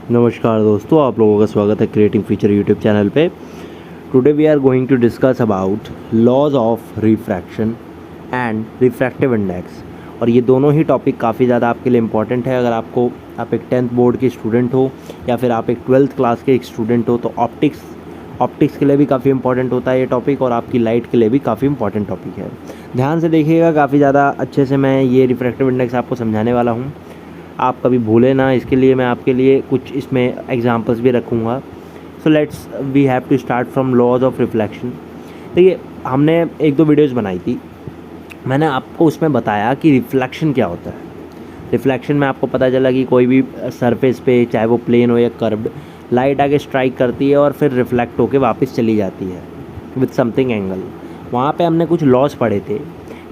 नमस्कार दोस्तों, आप लोगों का स्वागत है क्रिएटिंग फीचर यूट्यूब चैनल पे। Today we are going to discuss about laws of refraction and refractive index. और ये दोनों ही टॉपिक काफ़ी ज़्यादा आपके लिए इम्पॉर्टेंट है। अगर आप एक 10th बोर्ड के स्टूडेंट हो या फिर आप एक 12th क्लास के एक स्टूडेंट हो तो ऑप्टिक्स के लिए भी काफ़ी इंपॉर्टेंट होता है ये टॉपिक, और आपकी लाइट के लिए भी काफ़ी इंपॉर्टेंट टॉपिक है। ध्यान से देखिएगा, काफ़ी ज़्यादा अच्छे से मैं ये रिफ्रैक्टिव इंडेक्स आपको समझाने वाला हूँ, आप कभी भूले ना। इसके लिए मैं आपके लिए कुछ इसमें एग्जांपल्स भी रखूँगा। So let's we have to start from laws of reflection. देखिए, हमने एक दो वीडियोस बनाई थी, मैंने आपको उसमें बताया कि रिफ्लेक्शन क्या होता है। रिफ्लेक्शन में आपको पता चला कि कोई भी सरफेस पे, चाहे वो प्लेन हो या कर्व्ड, लाइट आके स्ट्राइक करती है और फिर रिफ्लेक्ट होके वापस चली जाती है विथ समथिंग एंगल। वहाँ पे हमने कुछ लॉज पढ़े थे,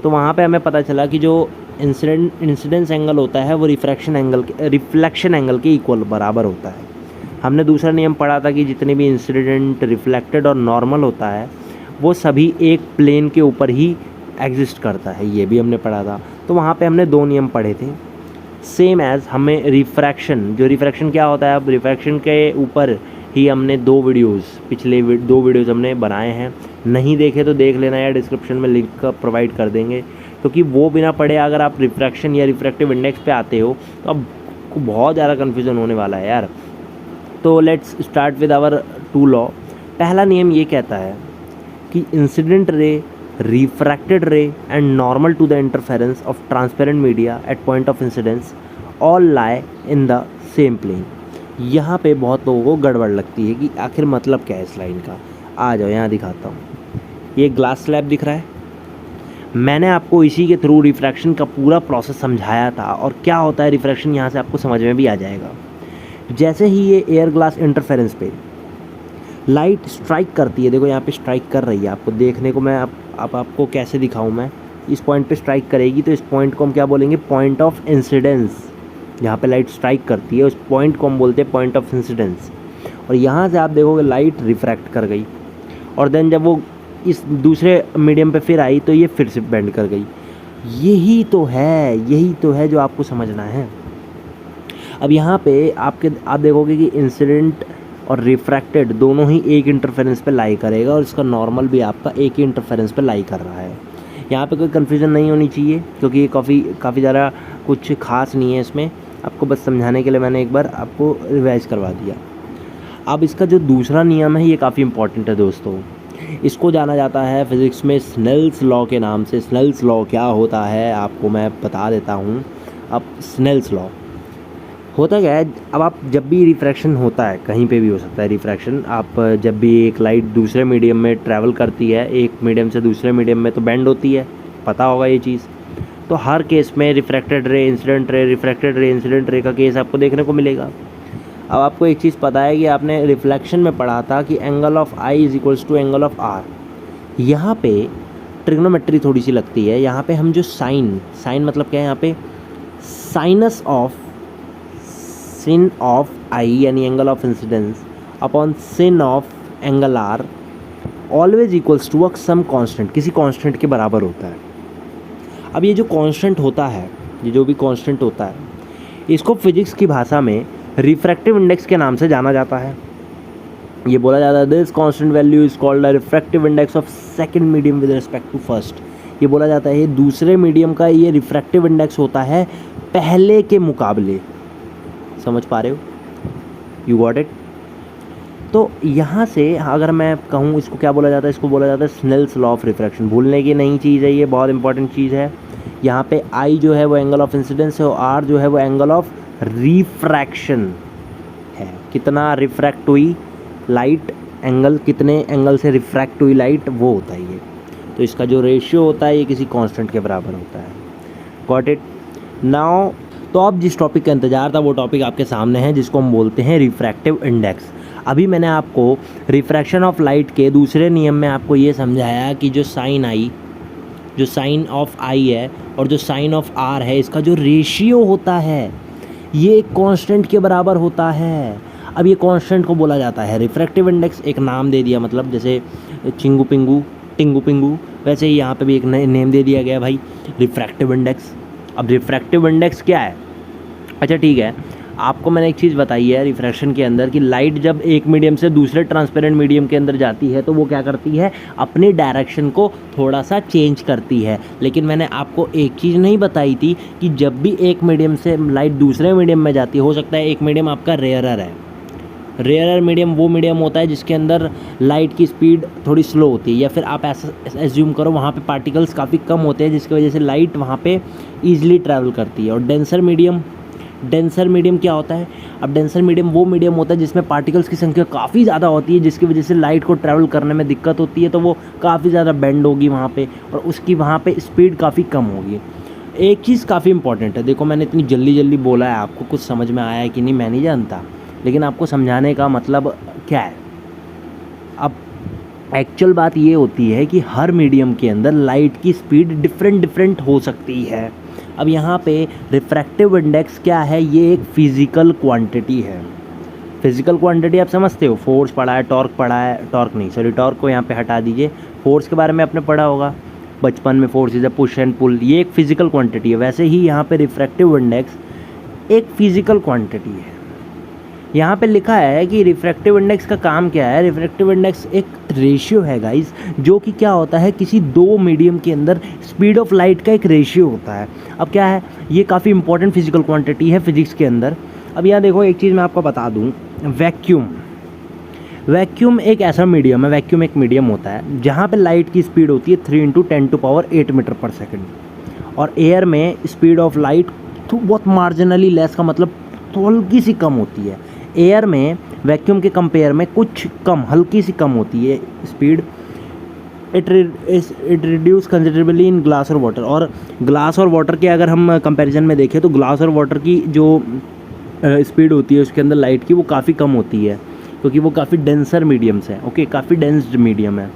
तो वहाँ पे हमें पता चला कि जो इंसिडेंस एंगल होता है वो रिफ्लेक्शन एंगल के इक्वल बराबर होता है। हमने दूसरा नियम पढ़ा था कि जितने भी इंसिडेंट, रिफ्लेक्टेड और नॉर्मल होता है वो सभी एक प्लेन के ऊपर ही एग्जिस्ट करता है, ये भी हमने पढ़ा था। तो वहाँ पे हमने दो नियम पढ़े थे। सेम एज़ हमें रिफ्रैक्शन क्या होता है, अब रिफ्रैक्शन के ऊपर ही हमने पिछले दो वीडियोज़ हमने बनाए हैं। नहीं देखे तो देख लेना, या डिस्क्रिप्शन में लिंक प्रोवाइड कर देंगे, क्योंकि वो बिना पढ़े अगर आप रिफ्रैक्शन या रिफ्रैक्टिव इंडेक्स पे आते हो तो आपको बहुत ज़्यादा कन्फ्यूज़न होने वाला है यार। तो let's start with our two law. पहला नियम ये कहता है कि incident ray, refracted ray and normal to the interference of transparent media at point of incidence all lie in the same plane. यहाँ पे बहुत लोगों को गड़बड़ लगती है कि आखिर मतलब क्या है इस लाइन का। आ जाओ, यहाँ दिखाता हूँ। ये ग्लास स्लैब दिख रहा है, मैंने आपको इसी के थ्रू रिफ्रैक्शन का पूरा प्रोसेस समझाया था, और क्या होता है रिफ्रैक्शन यहाँ से आपको समझ में भी आ जाएगा। जैसे ही ये एयर ग्लास इंटरफेरेंस पे लाइट स्ट्राइक करती है, देखो यहाँ पे स्ट्राइक कर रही है, आपको देखने को मैं अब आपको कैसे दिखाऊं। मैं इस पॉइंट पे स्ट्राइक करेगी तो इस पॉइंट को हम क्या बोलेंगे, पॉइंट ऑफ इंसिडेंस। यहाँ पे लाइट स्ट्राइक करती है उस पॉइंट को हम बोलते हैं पॉइंट ऑफ इंसिडेंस। और यहाँ से आप देखोगे लाइट रिफ्रैक्ट कर गई, और देन जब वो इस दूसरे मीडियम पे फिर आई तो ये फिर से बेंड कर गई। यही तो है जो आपको समझना है। अब यहाँ पे आप देखोगे कि इंसिडेंट और रिफ्रैक्टेड दोनों ही एक इंटरफेरेंस पे लाई करेगा, और इसका नॉर्मल भी आपका एक ही इंटरफेरेंस पे लाई कर रहा है। यहाँ पे कोई कन्फ्यूज़न नहीं होनी चाहिए, क्योंकि ये काफ़ी ज़्यादा कुछ खास नहीं है इसमें। आपको बस समझाने के लिए मैंने एक बार आपको रिवाइज करवा दिया। अब इसका जो दूसरा नियम है ये काफ़ी इंपॉर्टेंट है दोस्तों। इसको जाना जाता है फिज़िक्स में स्नेल्स लॉ के नाम से। स्नेल्स लॉ क्या होता है आपको मैं बता देता हूँ। अब स्नेल्स लॉ होता क्या है, अब आप जब भी रिफ्रैक्शन होता है, कहीं पे भी हो सकता है रिफ्रैक्शन, आप जब भी एक लाइट दूसरे मीडियम में ट्रैवल करती है, एक मीडियम से दूसरे मीडियम में, तो बेंड होती है, पता होगा ये चीज़। तो हर केस में रिफ्रैक्टेड रे, इंसिडेंट रे, रिफ्रैक्टेड रे, इंसिडेंट रे का केस आपको देखने को मिलेगा। अब आपको एक चीज़ पता है कि आपने रिफ्लेक्शन में पढ़ा था कि angle of i is equals to angle of r. यहाँ पे ट्रिग्नोमेट्री थोड़ी सी लगती है। यहाँ पे हम जो साइन मतलब क्या है, यहाँ पे sinus of sin of i यानी angle of incidence upon sin of angle r always equals to some constant, किसी कांस्टेंट के बराबर होता है। अब ये जो कांस्टेंट होता है, ये जो भी कांस्टेंट होता है, इसको फिजिक्स की भाषा में रिफ्रैक्टिव इंडेक्स के नाम से जाना जाता है। ये बोला जाता है this constant value is called the refractive index of second medium with respect to first. ये बोला जाता है दूसरे मीडियम का ये रिफ्रैक्टिव इंडेक्स होता है पहले के मुकाबले। समझ पा रहे हो? You got it? तो यहाँ से अगर मैं कहूँ इसको क्या बोला जाता है, इसको बोला जाता है स्नेल्स लॉ ऑफ रिफ्रैक्शन। भूलने की नहीं चीज़ है, ये बहुत इंपॉर्टेंट चीज़ है। यहाँ पे आई जो है वो एंगल ऑफ इंसिडेंस है, और आर जो है वो एंगल ऑफ रिफ्रैक्शन है। कितना रिफ्रैक्ट हुई लाइट, एंगल, कितने एंगल से रिफ्रैक्ट हुई लाइट, वो होता है ये। तो इसका जो रेशियो होता है ये किसी कांस्टेंट के बराबर होता है। Got it? नाउ तो अब जिस टॉपिक का इंतज़ार था वो टॉपिक आपके सामने है, जिसको हम बोलते हैं रिफ्रैक्टिव इंडेक्स। अभी मैंने आपको रिफ्रैक्शन ऑफ लाइट के दूसरे नियम में आपको ये समझाया कि जो साइन ऑफ आई है और जो साइन ऑफ आर है, इसका जो रेशियो होता है ये एक कांस्टेंट के बराबर होता है। अब ये कांस्टेंट को बोला जाता है रिफ्रैक्टिव इंडेक्स। एक नाम दे दिया, मतलब जैसे टिंगू पिंगू, वैसे ही यहाँ पे भी एक नेम दे दिया गया भाई, रिफ्रैक्टिव इंडेक्स। अब रिफ्रैक्टिव इंडेक्स क्या है? अच्छा ठीक है, आपको मैंने एक चीज़ बताई है रिफ्रैक्शन के अंदर कि लाइट जब एक मीडियम से दूसरे ट्रांसपेरेंट मीडियम के अंदर जाती है तो वो क्या करती है, अपनी डायरेक्शन को थोड़ा सा चेंज करती है। लेकिन मैंने आपको एक चीज़ नहीं बताई थी कि जब भी एक मीडियम से लाइट दूसरे मीडियम में जाती है, हो सकता है एक मीडियम आपका रेयरर है। रेयरर मीडियम वो मीडियम होता है जिसके अंदर लाइट की स्पीड थोड़ी स्लो होती है, या फिर आप ऐसा एज्यूम करो वहाँ पे पार्टिकल्स काफ़ी कम होते हैं जिसकी वजह से लाइट वहाँ पे ईजिली ट्रैवल करती है। और डेंसर मीडियम क्या होता है, अब डेंसर मीडियम वो मीडियम होता है जिसमें पार्टिकल्स की संख्या काफ़ी ज़्यादा होती है, जिसकी वजह से लाइट को ट्रैवल करने में दिक्कत होती है, तो वो काफ़ी ज़्यादा बेंड होगी वहाँ पे और उसकी वहाँ पे स्पीड काफ़ी कम होगी। एक चीज़ काफ़ी इंपॉर्टेंट है, देखो मैंने इतनी जल्दी बोला है, आपको कुछ समझ में आया है कि नहीं मैं नहीं जानता, लेकिन आपको समझाने का मतलब क्या है। अब एक्चुअल बात ये होती है कि हर मीडियम के अंदर लाइट की स्पीड डिफरेंट हो सकती है। अब यहाँ पे रिफ्रैक्टिव इंडेक्स क्या है, ये एक फिज़िकल क्वांटिटी है। फिज़िकल क्वांटिटी आप समझते हो, फोर्स पढ़ा है, टॉर्क पढ़ा है, टॉर्क को यहाँ पे हटा दीजिए, फोर्स के बारे में आपने पढ़ा होगा बचपन में, force is a push and pull, ये एक फिज़िकल क्वांटिटी है। वैसे ही यहाँ पे रिफ्रैक्टिव इंडेक्स एक फिज़िकल क्वांटिटी है। यहाँ पे लिखा है कि रिफ्रैक्टिव इंडेक्स का काम क्या है। रिफ्रैक्टिव इंडेक्स एक रेशियो है गाइस, जो कि क्या होता है, किसी दो मीडियम के अंदर स्पीड ऑफ लाइट का एक रेशियो होता है। अब क्या है, ये काफ़ी इंपॉर्टेंट फिजिकल क्वांटिटी है फिजिक्स के अंदर। अब यहाँ देखो एक चीज़ मैं आपको बता दूँ, वैक्यूम एक ऐसा मीडियम है, वैक्यूम एक मीडियम होता है जहाँ पे लाइट की स्पीड होती है 3 × 10⁸ मीटर पर सेकेंड, और एयर में स्पीड ऑफ लाइट बहुत मार्जिनली लेस, का मतलब हल्की सी कम होती है। एयर में वैक्यूम के कंपेयर में कुछ कम, हल्की सी कम होती है speed. It reduce considerably in glass और वाटर। और ग्लास और वाटर के अगर हम कंपैरिजन में देखें तो ग्लास और वाटर की जो स्पीड होती है उसके अंदर लाइट की, वो काफ़ी कम होती है क्योंकि वो काफ़ी डेंसर मीडियम्स है, ओके, काफ़ी डेंस्ड मीडियम है।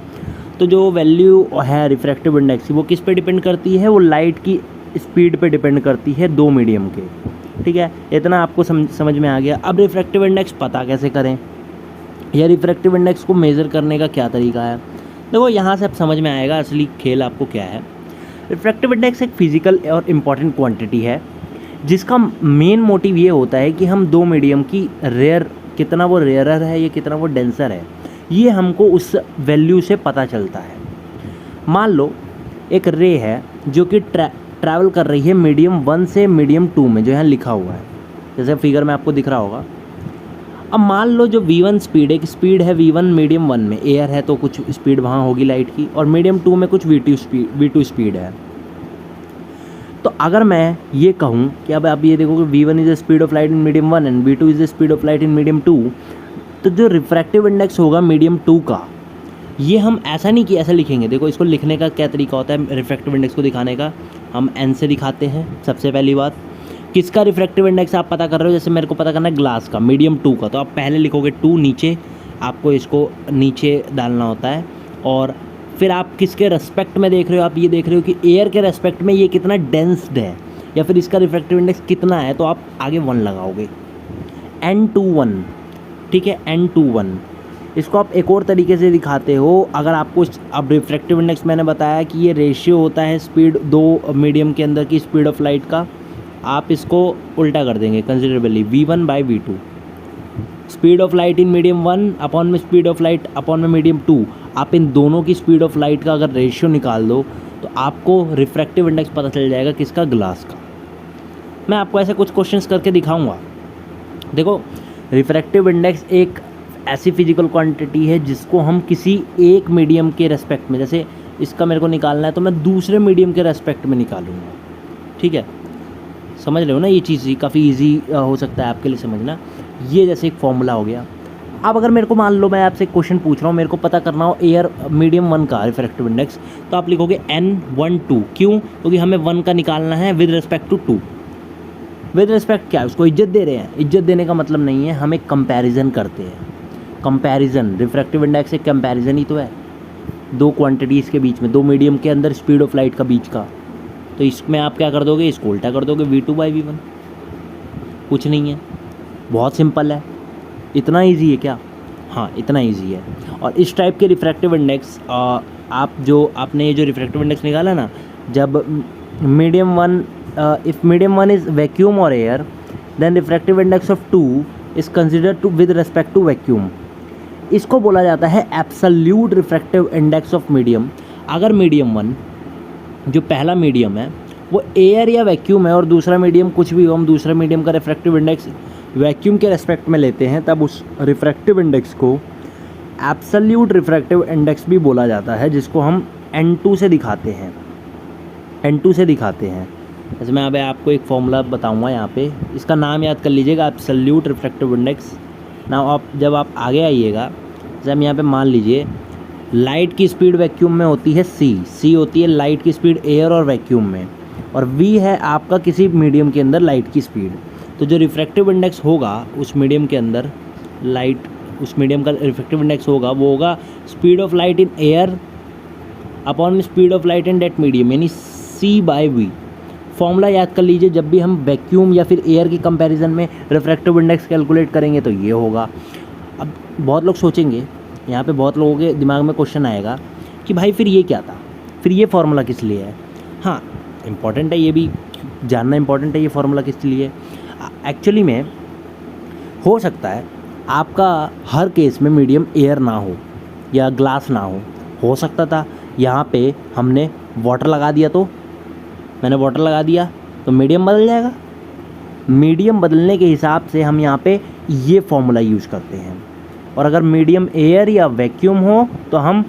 तो जो वैल्यू है रिफ्रैक्टिव इंडेक्स की, वो किस पे डिपेंड करती है, वो लाइट की स्पीड पे डिपेंड करती है दो मीडियम के। ठीक है, इतना आपको समझ में आ गया। अब रिफ्रैक्टिव इंडेक्स पता कैसे करें, या रिफ्रैक्टिव इंडेक्स को मेज़र करने का क्या तरीका है। देखो यहाँ से अब समझ में आएगा असली खेल आपको क्या है। रिफ्रैक्टिव इंडेक्स एक फिजिकल और इम्पॉर्टेंट क्वांटिटी है जिसका मेन मोटिव ये होता है कि हम दो मीडियम की कितना वो रेयरर है या कितना वो डेंसर है, ये हमको उस वैल्यू से पता चलता है। मान लो एक रे है जो कि ट्रैवल कर रही है मीडियम 1 से मीडियम 2 में, जो यहाँ लिखा हुआ है, जैसे फिगर में आपको दिख रहा होगा। अब मान लो जो V1 स्पीड है V1 मीडियम 1 में, एयर है तो कुछ स्पीड वहाँ होगी लाइट की, और मीडियम 2 में कुछ V2 स्पीड है। तो अगर मैं ये कहूँ कि अब आप ये देखो कि V1 is the speed of light in medium 1 and V2 is the speed of light in medium 2, तो जो रिफ्रैक्टिव इंडेक्स होगा मीडियम 2 का, ये हम ऐसा नहीं कि ऐसा लिखेंगे। देखो इसको लिखने का क्या तरीका होता है रिफ्रैक्टिव इंडेक्स को दिखाने का, हम n से दिखाते हैं। सबसे पहली बात, किसका रिफ्रैक्टिव इंडेक्स आप पता कर रहे हो, जैसे मेरे को पता करना है ग्लास का, मीडियम 2 का, तो आप पहले लिखोगे 2 नीचे, आपको इसको नीचे डालना होता है, और फिर आप किसके रेस्पेक्ट में देख रहे हो, आप ये देख रहे हो कि एयर के रेस्पेक्ट में ये कितना डेंस्ड है या फिर इसका रिफ्रैक्टिव इंडेक्स कितना है, तो आप आगे 1 लगाओगे, n21, ठीक है, n21। इसको आप एक और तरीके से दिखाते हो, अगर आपको अब रिफ्रैक्टिव इंडेक्स मैंने बताया कि ये रेशियो होता है स्पीड दो मीडियम के अंदर की स्पीड ऑफ लाइट का, आप इसको उल्टा कर देंगे considerably, V1/V2, speed of light in medium 1 upon में स्पीड ऑफ लाइट अपॉन में मीडियम 2। आप इन दोनों की स्पीड ऑफ लाइट का अगर रेशियो निकाल दो तो आपको रिफ्रैक्टिव इंडेक्स पता चल जाएगा, किसका, ग्लास का। मैं आपको ऐसे कुछ क्वेश्चंस करके दिखाऊंगा। देखो रिफ्रैक्टिव इंडेक्स एक ऐसी फिजिकल क्वांटिटी है जिसको हम किसी एक मीडियम के रेस्पेक्ट में, जैसे इसका मेरे को निकालना है तो मैं दूसरे मीडियम के रेस्पेक्ट में निकालूंगा। ठीक है, समझ रहे हो ना, ये चीज़ काफ़ी इजी हो सकता है आपके लिए समझना। ये जैसे एक फॉर्मूला हो गया। अब अगर मेरे को मान लो मैं आपसे एक क्वेश्चन पूछ रहा हूँ, मेरे को पता करना हो एयर मीडियम 1 का रिफ्रैक्टिव इंडेक्स, तो आप लिखोगे n12। क्यों? क्योंकि हमें 1 का निकालना है with respect to 2। With respect क्या है, उसको इज्जत दे रहे हैं। इज्जत देने का मतलब नहीं है, हम एक कंपैरिजन करते हैं। कंपैरिजन, रिफ्रैक्टिव इंडेक्स एक कंपैरिजन ही तो है दो क्वांटिटीज़ के बीच में, दो मीडियम के अंदर स्पीड ऑफ लाइट का बीच का। तो इसमें आप क्या कर दोगे, इसको उल्टा कर दोगे, V2/V1। कुछ नहीं है, बहुत सिंपल है। इतना इजी है क्या? हाँ, इतना इजी है। और इस टाइप के रिफ्रैक्टिव इंडेक्स आपने जो रिफ्रैक्टिव इंडेक्स निकाला ना, जब medium 1 if medium 1 is vacuum और air, then refractive index of 2 is considered to with respect to vacuum. इसको बोला जाता है absolute refractive index of medium. अगर मीडियम 1 जो पहला मीडियम है वो एयर या वैक्यूम है और दूसरा मीडियम कुछ भी हो, हम दूसरा मीडियम का रिफ्रैक्टिव इंडेक्स वैक्यूम के रेस्पेक्ट में लेते हैं, तब उस रिफ्रैक्टिव इंडेक्स को एब्सोल्यूट रिफ्रैक्टिव इंडेक्स भी बोला जाता है, जिसको हम N2 से दिखाते हैं। N2 से दिखाते हैं। जैसे मैं अभी आपको एक फॉर्मूला बताऊंगा यहाँ पे, इसका नाम याद कर लीजिएगा, एब्सोल्यूट रिफ्रैक्टिव इंडेक्स। ना आप जब आप आगे आइएगा, जैसे हम यहाँ पे मान लीजिए लाइट की स्पीड वैक्यूम में होती है c होती है लाइट की स्पीड एयर और वैक्यूम में, और v है आपका किसी मीडियम के अंदर लाइट की स्पीड। तो जो रिफ्रैक्टिव इंडेक्स होगा उस मीडियम के अंदर लाइट, उस मीडियम का रिफ्रैक्टिव इंडेक्स होगा वो होगा speed of light in air upon speed of light in that medium, यानी c/v। फॉर्मूला याद कर लीजिए, जब भी हम वैक्यूम या फिर एयर की कंपैरिजन में रिफ्रैक्टिव इंडेक्स कैलकुलेट करेंगे तो ये होगा। अब बहुत लोग सोचेंगे, यहाँ पे बहुत लोगों के दिमाग में क्वेश्चन आएगा कि भाई फिर ये क्या था, फिर ये फार्मूला किस लिए है। हाँ, इम्पॉर्टेंट है, ये भी जानना इम्पॉर्टेंट है ये फार्मूला किस लिए। एक्चुअली में हो सकता है आपका हर केस में मीडियम एयर ना हो या ग्लास ना हो सकता था यहाँ पे हमने वाटर लगा दिया, तो मैंने वाटर लगा दिया तो मीडियम बदल जाएगा। मीडियम बदलने के हिसाब से हम यहाँ पे ये फार्मूला यूज़ करते हैं, और अगर मीडियम एयर या वैक्यूम हो तो हम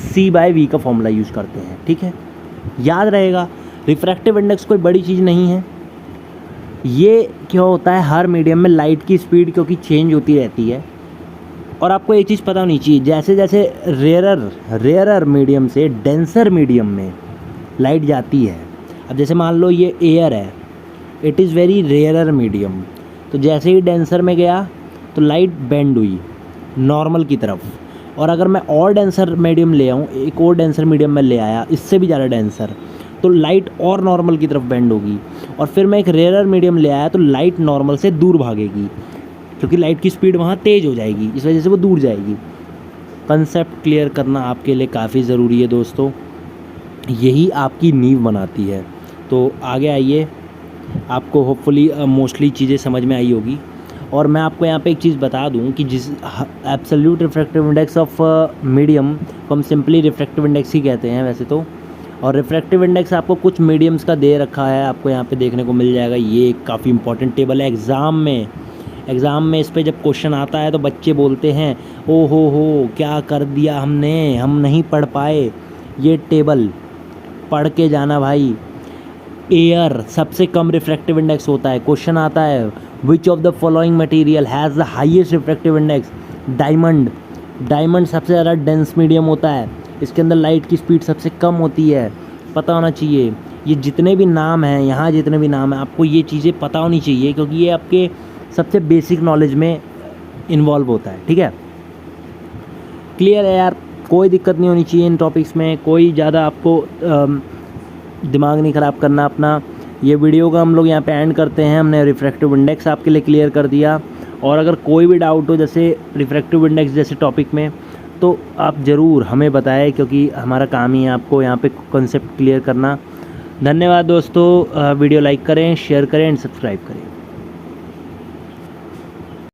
c/v का फॉर्मूला यूज़ करते हैं। ठीक है, याद रहेगा। रिफ्रैक्टिव इंडेक्स कोई बड़ी चीज़ नहीं है। ये क्या होता है, हर मीडियम में लाइट की स्पीड क्योंकि चेंज होती रहती है, और आपको एक चीज़ पता होनी चाहिए, जैसे जैसे रेयरर मीडियम से डेंसर मीडियम में लाइट जाती है। अब जैसे मान लो ये एयर है, it is very rarer medium, तो जैसे ही डेंसर में गया तो लाइट बेंड हुई नॉर्मल की तरफ, और अगर मैं और डेंसर मीडियम ले आऊँ, एक और डेंसर मीडियम में ले आया इससे भी ज़्यादा डेंसर, तो लाइट और नॉर्मल की तरफ बेंड होगी, और फिर मैं एक रेयरर मीडियम ले आया तो लाइट नॉर्मल से दूर भागेगी, क्योंकि लाइट की स्पीड वहाँ तेज़ हो जाएगी, इस वजह से वो दूर जाएगी। कंसेप्ट क्लियर करना आपके लिए काफ़ी ज़रूरी है दोस्तों, यही आपकी नींव बनाती है। तो आगे आइए, आपको होपफुली मोस्टली चीज़ें समझ में आई होगी। और मैं आपको यहाँ पे एक चीज़ बता दूँ कि जिस absolute refractive index of medium को हम सिंपली रिफ्रैक्टिव इंडेक्स ही कहते हैं वैसे तो, और रिफ्रैक्टिव इंडेक्स आपको कुछ मीडियम्स का दे रखा है, आपको यहाँ पे देखने को मिल जाएगा। ये काफ़ी इंपॉर्टेंट टेबल है एग्ज़ाम में इस पे जब क्वेश्चन आता है तो बच्चे बोलते हैं ओ हो क्या कर दिया हमने, हम नहीं पढ़ पाए। ये टेबल पढ़ के जाना भाई। एयर सबसे कम रिफ्रैक्टिव इंडेक्स होता है, क्वेश्चन आता है which of the following material has the highest refractive index. Diamond सबसे ज़्यादा डेंस मीडियम होता है, इसके अंदर लाइट की स्पीड सबसे कम होती है, पता होना चाहिए। ये जितने भी नाम हैं यहाँ, जितने भी नाम हैं, आपको ये चीज़ें पता होनी चाहिए, क्योंकि ये आपके सबसे बेसिक नॉलेज में इन्वॉल्व होता है। ठीक है, क्लियर है यार, कोई दिक्कत नहीं होनी चाहिए इन टॉपिक्स में, कोई ज़्यादा आपको दिमाग नहीं ख़राब करना अपना। ये वीडियो का हम लोग यहाँ पे एंड करते हैं। हमने रिफ्रैक्टिव इंडेक्स आपके लिए क्लियर कर दिया, और अगर कोई भी डाउट हो जैसे रिफ्रैक्टिव इंडेक्स जैसे टॉपिक में, तो आप ज़रूर हमें बताएं, क्योंकि हमारा काम ही है आपको यहाँ पे कॉन्सेप्ट क्लियर करना। धन्यवाद दोस्तों, वीडियो लाइक करें, शेयर करें एंड सब्सक्राइब करें।